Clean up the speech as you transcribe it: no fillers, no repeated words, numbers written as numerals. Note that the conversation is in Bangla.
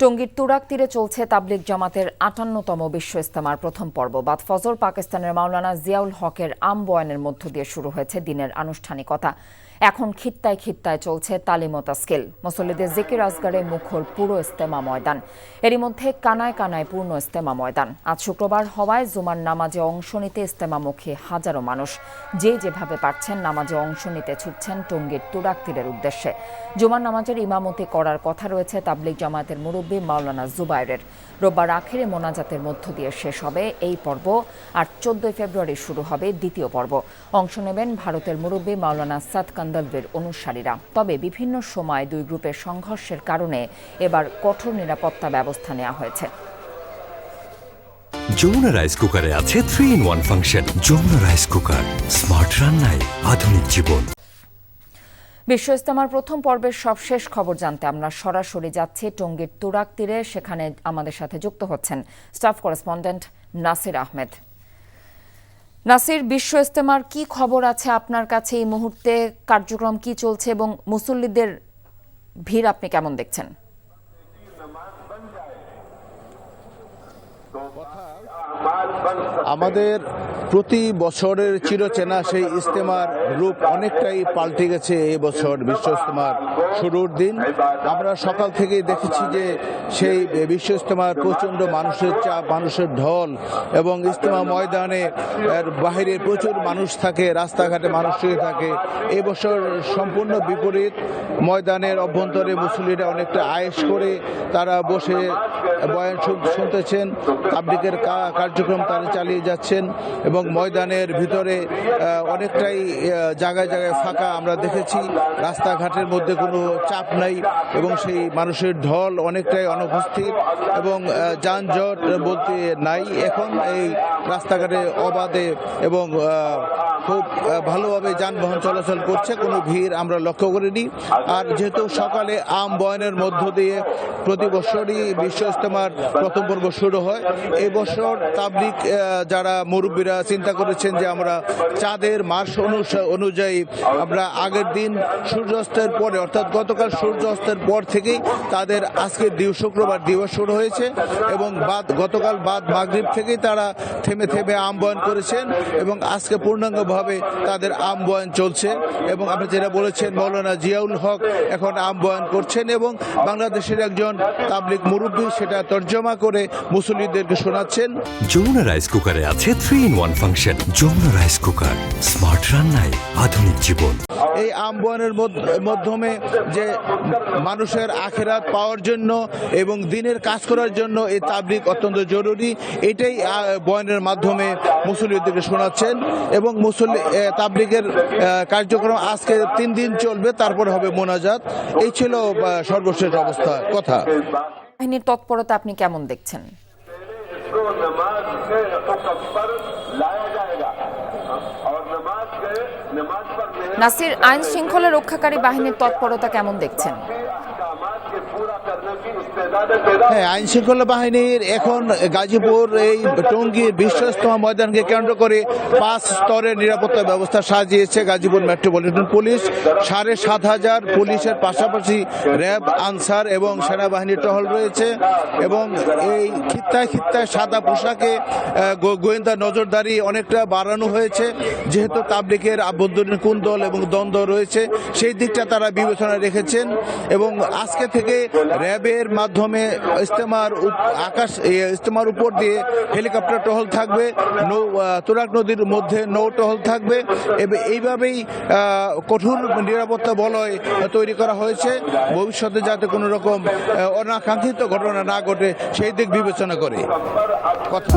টঙ্গীর তুরাগ তীরে চলছে তাবলিগ জামাতের ৫৮তম বিশ্ব ইজতেমার প্রথম পর্ব। বাদ ফজর পাকিস্তানের মাওলানা জিয়াউল হকের আম বয়ানের মধ্য দিয়ে শুরু হয়েছে দিনের আনুষ্ঠানিকতা। এখন খিত্তায় খিত্তায় চলছে তালিম ও তাসকিল। মুসল্লিদের জিকির আজগারে মুখর পুরো ইজতেমা ময়দান। এরই মধ্যে কানায় কানায় পূর্ণ ইজতেমা ময়দান। আজ শুক্রবার হওয়ায় জুমার নামাজে অংশ নিতে ইজতেমামুখী হাজারো মানুষ যে যেভাবে পারছেন নামাজে অংশ নিতে ছুটছেন টঙ্গীর তুরাগ তীরের উদ্দেশ্যে। জুমার নামাজের ইমামতি করার কথা রয়েছে তাবলিগ জামাতের মুরব্বী মাওলানা জুবায়েরের। রোববার আখেরে মোনাজাতের মধ্য দিয়ে শেষ হবে এই পর্ব, আর ১৪ ফেব্রুয়ারি শুরু হবে দ্বিতীয় পর্ব। অংশ নেবেন ভারতের মুরব্বী মাওলানা সাদ কান্দলভির অনুসারীরা। তবে বিভিন্ন সময় দুই গ্রুপের সংঘর্ষের কারণে এবার কঠোর নিরাপত্তা ব্যবস্থা নেওয়া হয়েছে। যমুনা রাইস কুকারে আছে 3-in-1 function. Jamuna rice cooker, smart রান্নায় আধুনিক জীবন। বিশ্ব ইজতেমার প্রথম পর্বের সবশেষ খবর জানতে আমরা সরাসরি যাচ্ছি টঙ্গীর তুরাগ তীরে। সেখানে আমাদের সাথে যুক্ত হচ্ছেন স্টাফ করেসপন্ডেন্ট নাসির আহমেদ। নাসির, বিশ্ব ইজতেমার কি খবর আছে আপনার কাছে? এই মুহূর্তে কার্যক্রম কি চলছে এবং মুসল্লিদের ভিড় আপনি কেমন দেখছেন? আমাদের প্রতি বছরের চিরচেনা সেই ইজতেমার রূপ অনেকটাই পাল্টে গেছে এই বছর বিশ্ব ইজতেমার শুরুর দিন। আমরা সকাল থেকেই দেখেছি যে সেই বিশ্ব ইজতেমার প্রচণ্ড মানুষের চাপ, মানুষের ঢল এবং ইজতেমা ময়দানে বাহিরে প্রচুর মানুষ থাকে, রাস্তাঘাটে মানুষ থাকে। এই বছর সম্পূর্ণ বিপরীত। ময়দানের অভ্যন্তরে মুসল্লিরা অনেকটা আয়েশ করে তারা বসে বয়ান শুনতেছেন, তাবলিগের কার্যক্রম তারা চালিয়ে যাচ্ছেন এবং ময়দানের ভিতরে অনেকটাই জায়গায় জায়গায় ফাঁকা আমরা দেখেছি। রাস্তাঘাটের মধ্যে কোনো চাপ নাই এবং সেই মানুষের ঢল অনেকটাই অনুপস্থিত এবং যানজট বলতে নাই। এখন এই রাস্তাঘাটে অবাধে এবং খুব ভালোভাবে যানবাহন চলাচল করছে, কোনো ভিড় আমরা লক্ষ্য করিনি। আর যেহেতু সকালে আম বয়ানের মধ্য দিয়ে প্রতি বছরই বিশ্ব ইজতেমার প্রথম পর্ব শুরু হয়, এই বছর তাবলিগ যারা মুরব্বীরা চিন্তা করেছেন যে আমরা চাঁদের মাস অনুযায়ী আমরা আগের দিন সূর্যাস্তের পরে অর্থাৎ গতকাল সূর্যাস্তের পর থেকেই তাদের আজকে শুক্রবার দিবস শুরু হয়েছে এবং গতকাল বাদ মাগরিব থেকেই তারা থেমে থেমে আম বয়ান করেছেন এবং আজকে পূর্ণাঙ্গভাবে তাদের আম বয়ান চলছে। এবং আপনি যেটা বলেছেন, মাওলানা জিয়াউল হক এখন আম বয়ান করছেন এবং বাংলাদেশের একজন তাবলিগ মুরব্বী সেটা তর্জমা করে মুসল্লিদেরকে শোনাচ্ছেন। যমুনা রাইস কুকারে আছে 3-in-1 function. Jamuna rice cooker, smart রান্নায় আধুনিক জীবন। এই আম বয়ানের মাধ্যমে যে মানুষের আখিরাত পাওয়ার জন্য এবং দিনের কাজ করার জন্য এই তাবলিগ অত্যন্ত জরুরি, এটাই বয়ানের মাধ্যমে মুসল্লিদেরকে শোনাচ্ছেন। এবং তাবলিগের কার্যক্রম আজকে 3 দিন চলবে, তারপর হবে মোনাজাত। এই ছিল সর্বশেষ অবস্থা কথা। বাহিনীর তৎপরতা আপনি কেমন দেখছেন? নাসির, আইন শৃঙ্খলা রক্ষাকারী বাহিনীর তৎপরতা কেমন দেখছেন? হ্যাঁ, আইন শৃঙ্খলা বাহিনীর এখন গাজীপুর এই টঙ্গীর বিশ্ব ইজতেমা ময়দানকে কেন্দ্র করে 5 স্তরের নিরাপত্তা ব্যবস্থা সাজিয়েছে গাজীপুর মেট্রোপলিটন পুলিশ। 7,500 পুলিশের পাশাপাশি র্যাব, আনসার এবং সেনাবাহিনীর টহল রয়েছে এবং এই খিত্তায় খিত্তায় সাদা পোশাকে গোয়েন্দা নজরদারি অনেকটা বাড়ানো হয়েছে। যেহেতু তাবলিগের আভ্যন্তরীণ কুন্দল এবং দ্বন্দ্ব রয়েছে, সেই দিকটা তারা বিবেচনায় রেখেছেন এবং আজকে থেকে র্যাবের মাধ্যমে ইজতেমার উপর দিয়ে হেলিকপ্টার টহল থাকবে, তুরাগ নদীর মধ্যে নৌ টহল থাকবে। এইভাবেই কঠোর নিরাপত্তা বলয় তৈরি করা হয়েছে ভবিষ্যতে যাতে কোনো রকম অনাকাঙ্ক্ষিত ঘটনা না ঘটে সেই দিক বিবেচনা করে কথা।